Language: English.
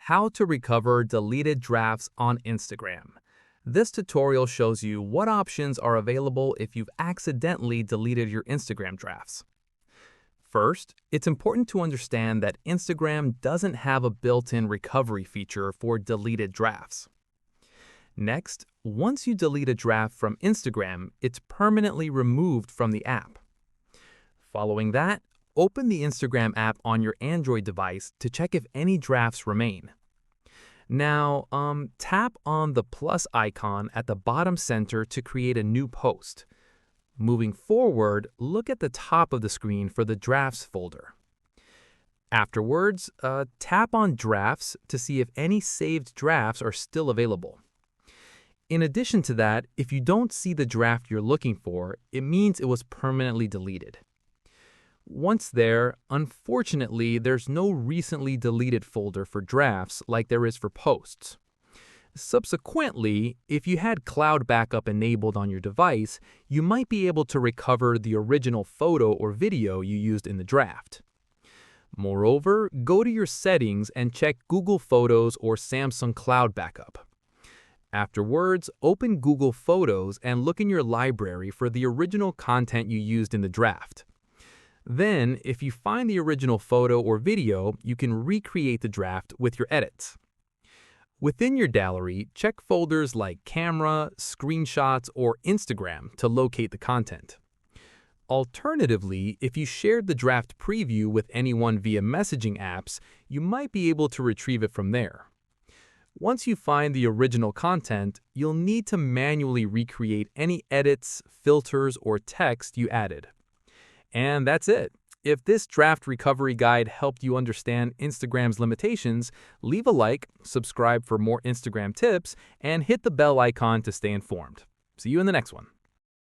How to recover deleted drafts on Instagram. This tutorial shows you what options are available if you've accidentally deleted your Instagram drafts. First, it's important to understand that Instagram doesn't have a built-in recovery feature for deleted drafts. Next, once you delete a draft from Instagram, it's permanently removed from the app. Following that, open the Instagram app on your Android device to check if any drafts remain. Now, tap on the plus icon at the bottom center to create a new post. Moving forward, look at the top of the screen for the Drafts folder. Afterwards, tap on Drafts to see if any saved drafts are still available. In addition to that, if you don't see the draft you're looking for, it means it was permanently deleted. Once there, unfortunately, there's no recently deleted folder for drafts like there is for posts. Subsequently, if you had cloud backup enabled on your device, you might be able to recover the original photo or video you used in the draft. Moreover, go to your settings and check Google Photos or Samsung Cloud Backup. Afterwards, open Google Photos and look in your library for the original content you used in the draft. Then, if you find the original photo or video, you can recreate the draft with your edits. Within your gallery, check folders like Camera, Screenshots, or Instagram to locate the content. Alternatively, if you shared the draft preview with anyone via messaging apps, you might be able to retrieve it from there. Once you find the original content, you'll need to manually recreate any edits, filters, or text you added. And that's it. If this draft recovery guide helped you understand Instagram's limitations, leave a like, subscribe for more Instagram tips, and hit the bell icon to stay informed. See you in the next one.